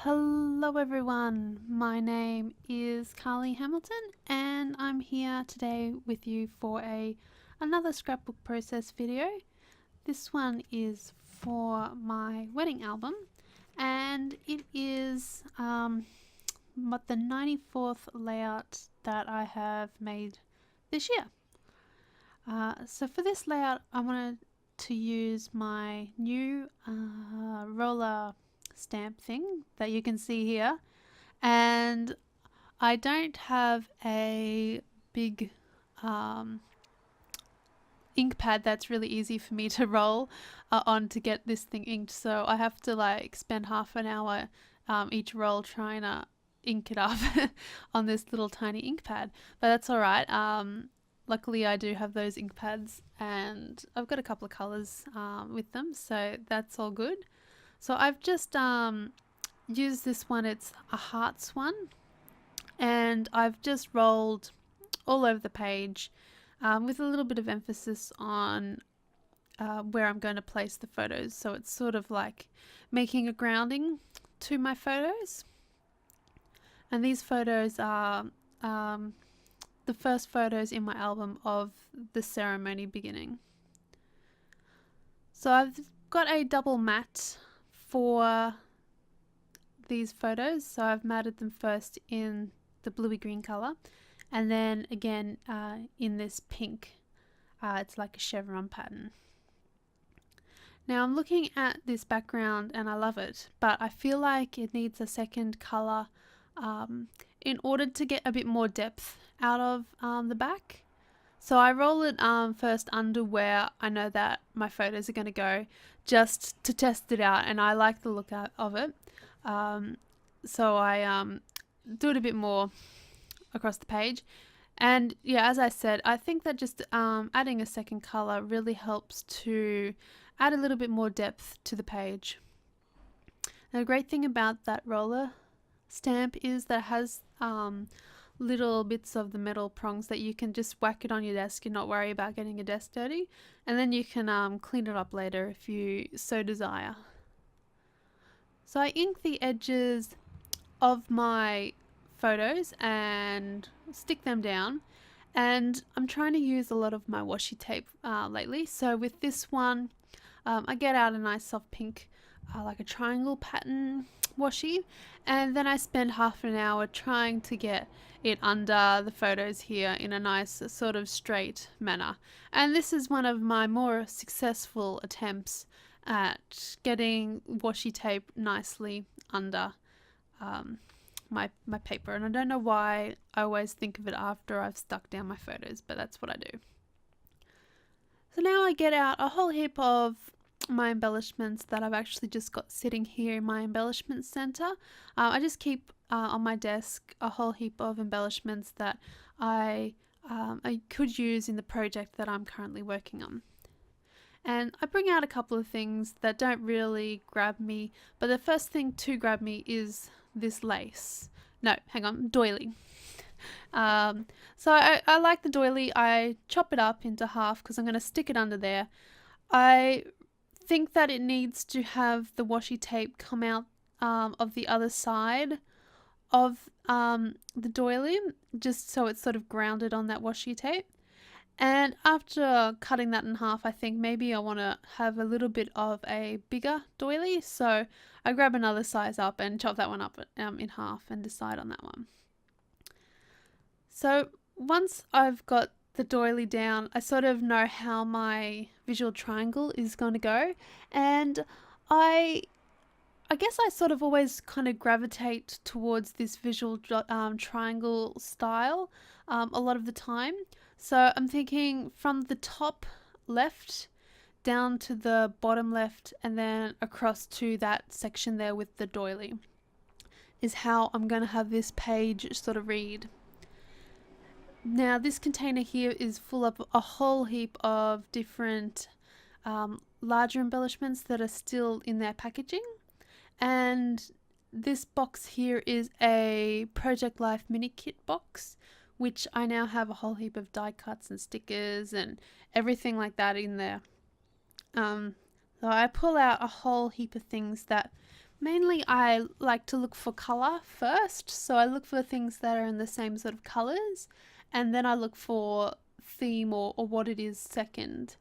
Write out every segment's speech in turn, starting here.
Hello everyone, my name is Carlie Hamilton and I'm here today with you for another scrapbook process video. This one is for my wedding album and it is the 94th layout that I have made this year. So for this layout I wanted to use my new roller stamp thing that you can see here, and I don't have a big ink pad that's really easy for me to roll on to get this thing inked, so I have to like spend half an hour each roll trying to ink it up on this little tiny ink pad, but that's alright. Luckily I do have those ink pads and I've got a couple of colours with them, so that's all good. So I've just used this one, it's a hearts one, and I've just rolled all over the page with a little bit of emphasis on where I'm going to place the photos. So it's sort of like making a grounding to my photos. And these photos are the first photos in my album of the ceremony beginning. So I've got a double matte for these photos, so I've matted them first in the bluey green color and then again in this pink. It's like a chevron pattern. Now I'm looking at this background and I love it, but I feel like it needs a second color in order to get a bit more depth out of the back. So I roll it first under where I know that my photos are going to go, just to test it out, and I like the look of it. So I do it a bit more across the page. And yeah, as I said, I think that just adding a second color really helps to add a little bit more depth to the page. And the great thing about that roller stamp is that it has little bits of the metal prongs that you can just whack it on your desk and not worry about getting your desk dirty, and then you can clean it up later if you so desire. So I ink the edges of my photos and stick them down, and I'm trying to use a lot of my washi tape lately. So with this one I get out a nice soft pink like a triangle pattern washi, and then I spend half an hour trying to get it under the photos here in a nice sort of straight manner. And this is one of my more successful attempts at getting washi tape nicely under my paper, and I don't know why I always think of it after I've stuck down my photos, but that's what I do. So now I get out a whole heap of my embellishments that I've actually just got sitting here in my embellishment center. I just keep on my desk a whole heap of embellishments that I could use in the project that I'm currently working on. And I bring out a couple of things that don't really grab me, but the first thing to grab me is this lace. No, hang on, doily. So I like the doily. I chop it up into half because I'm going to stick it under there. I think that it needs to have the washi tape come out of the other side of the doily, just so it's sort of grounded on that washi tape. And after cutting that in half, I think maybe I want to have a little bit of a bigger doily, so I grab another size up and chop that one up in half and decide on that one. So once I've got the doily down, I sort of know how my visual triangle is going to go, and I guess I sort of always kind of gravitate towards this visual triangle style a lot of the time. So I'm thinking from the top left down to the bottom left and then across to that section there with the doily is how I'm going to have this page sort of read. Now this container here is full of a whole heap of different larger embellishments that are still in their packaging, and this box here is a Project Life mini kit box, which I now have a whole heap of die cuts and stickers and everything like that in there. So I pull out a whole heap of things that Mainly I like to look for colour first, so I look for things that are in the same sort of colours, and then I look for theme or what it is second.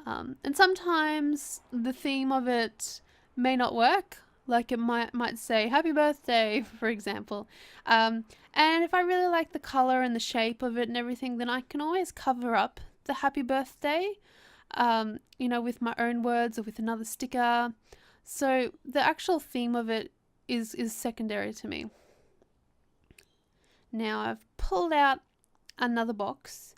And sometimes the theme of it may not work, like it might say happy birthday, for example. And if I really like the colour and the shape of it and everything, then I can always cover up the happy birthday, with my own words or with another sticker. So the actual theme of it is secondary to me. Now I've pulled out another box,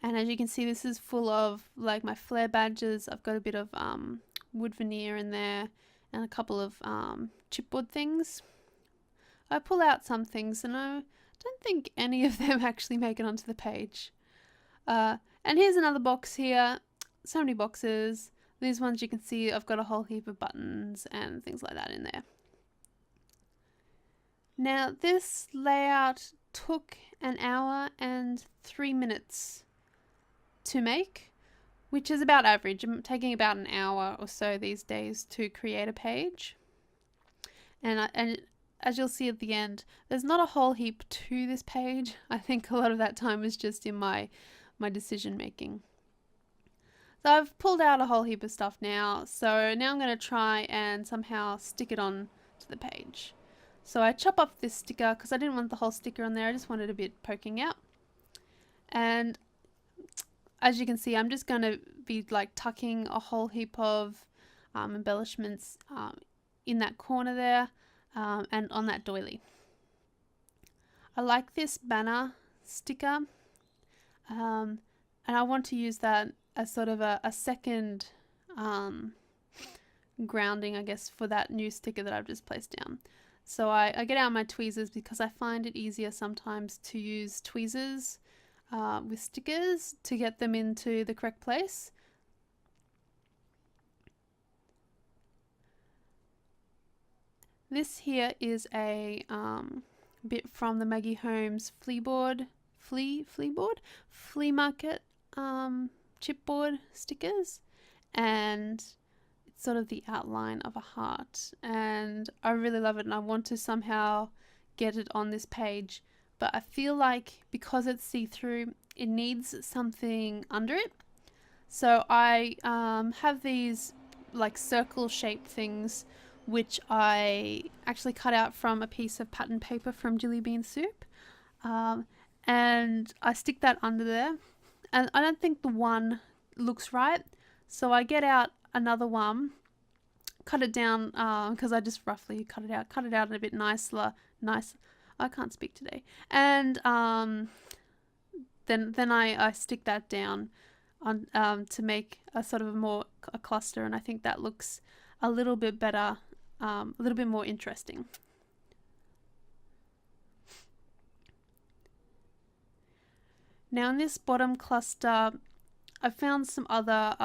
and as you can see, this is full of like my flare badges. I've got a bit of wood veneer in there and a couple of chipboard things. I pull out some things and I don't think any of them actually make it onto the page. And here's another box here. So many boxes. These ones you can see I've got a whole heap of buttons and things like that in there. Now this layout took an hour and 3 minutes to make, which is about average. I'm taking about an hour or so these days to create a page. And as you'll see at the end, there's not a whole heap to this page. I think a lot of that time is just in my decision making. So I've pulled out a whole heap of stuff now. So now I'm going to try and somehow stick it on to the page. So I chop off this sticker because I didn't want the whole sticker on there. I just wanted a bit poking out. And as you can see, I'm just going to be like tucking a whole heap of embellishments in that corner there and on that doily. I like this banner sticker and I want to use that as sort of a second grounding, I guess, for that new sticker that I've just placed down. So I get out my tweezers because I find it easier sometimes to use tweezers with stickers to get them into the correct place. This here is a bit from the Maggie Holmes flea market chipboard stickers, and it's sort of the outline of a heart, and I really love it and I want to somehow get it on this page, but I feel like because it's see-through it needs something under it. So I have these like circle shaped things which I actually cut out from a piece of pattern paper from Jelly Bean Soup, and I stick that under there, and I don't think the one looks right, so I get out another one, cut it down because I just roughly cut it out a bit nicer. I can't speak today. And then I stick that down on to make a sort of a cluster, and I think that looks a little bit better, a little bit more interesting. Now in this bottom cluster, I found some other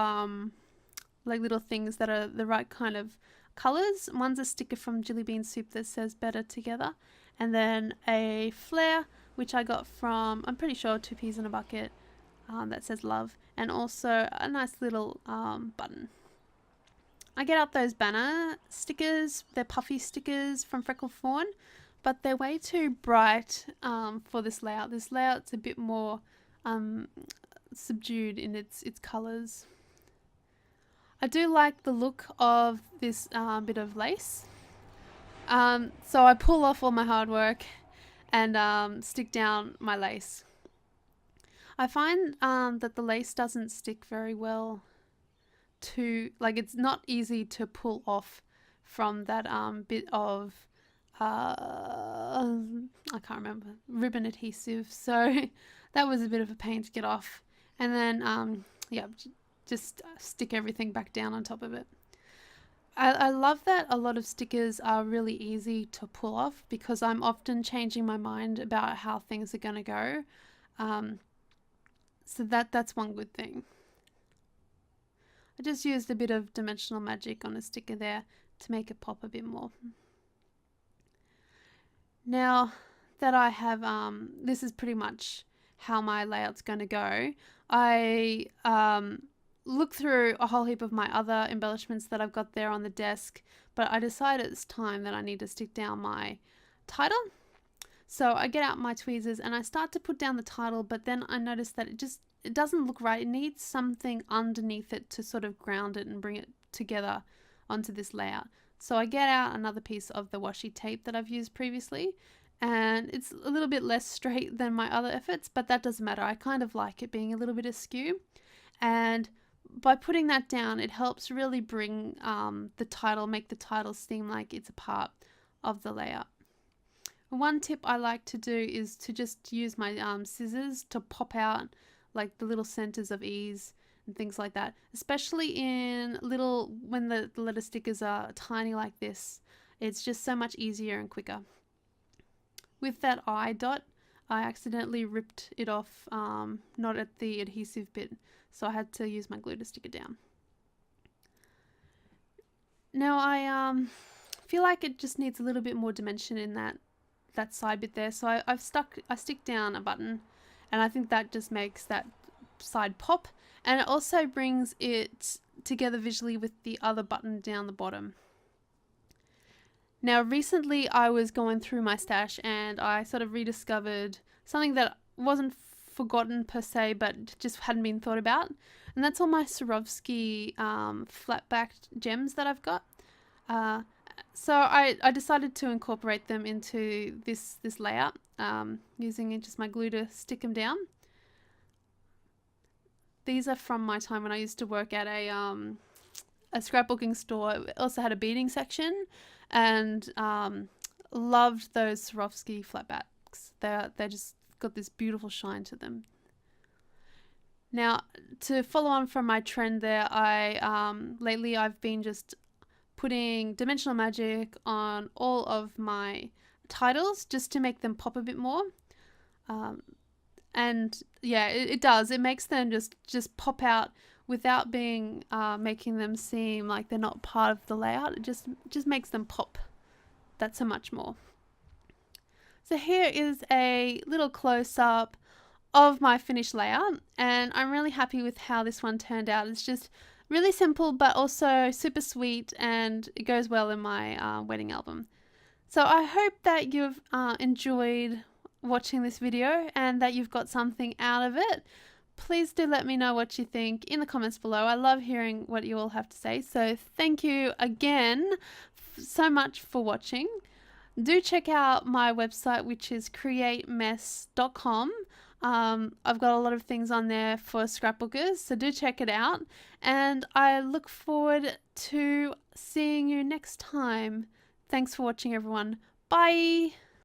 like little things that are the right kind of colors. One's a sticker from Jelly Bean Soup that says better together, and then a flare which I got from, I'm pretty sure, 2 Peas in a Bucket, that says love, and also a nice little button. I get out those banner stickers. They're puffy stickers from Freckle Fawn, but they're way too bright for this layout. This layout's a bit more subdued in its colors. I do like the look of this bit of lace. So I pull off all my hard work and stick down my lace. I find that the lace doesn't stick very well like it's not easy to pull off from that bit of I can't remember, ribbon adhesive, so that was a bit of a pain to get off, and then just stick everything back down on top of it. I love that a lot of stickers are really easy to pull off because I'm often changing my mind about how things are going to go, so that's one good thing. I just used a bit of dimensional magic on a sticker there to make it pop a bit more. Now that I have, this is pretty much how my layout's going to go. I look through a whole heap of my other embellishments that I've got there on the desk, but I decided it's time that I need to stick down my title. So I get out my tweezers and I start to put down the title, but then I notice that it doesn't look right. It needs something underneath it to sort of ground it and bring it together onto this layout. So I get out another piece of the washi tape that I've used previously, and it's a little bit less straight than my other efforts, but that doesn't matter. I kind of like it being a little bit askew, and by putting that down, it helps really bring make the title seem like it's a part of the layout. One tip I like to do is to just use my scissors to pop out like the little centers of ease and things like that, especially when the letter stickers are tiny like this. It's just so much easier and quicker. With that I dot, I accidentally ripped it off, not at the adhesive bit, so I had to use my glue to stick it down. Now I feel like it just needs a little bit more dimension in that side bit there, so I stick down a button, and I think that just makes that side pop, and it also brings it together visually with the other button down the bottom. Now recently I was going through my stash and I sort of rediscovered something that wasn't forgotten per se, but just hadn't been thought about, and that's all my Swarovski flat-backed gems that I've got. So I decided to incorporate them into this layout, using just my glue to stick them down. These are from my time when I used to work at a scrapbooking store. It also had a beading section, and loved those Swarovski flatbacks. They just got this beautiful shine to them. Now, to follow on from my trend there, lately I've been just putting dimensional magic on all of my titles just to make them pop a bit more. And yeah, it does. It makes them just pop out without being making them seem like they're not part of the layout. It just makes them pop that so much more. So here is a little close-up of my finished layout, and I'm really happy with how this one turned out. It's just really simple, but also super sweet, and it goes well in my wedding album. So I hope that you've enjoyed watching this video and that you've got something out of it. Please do let me know what you think in the comments below. I love hearing what you all have to say. So thank you again so much for watching. Do check out my website, which is createmess.com. I've got a lot of things on there for scrapbookers, so do check it out, and I look forward to seeing you next time. Thanks for watching, everyone. Bye!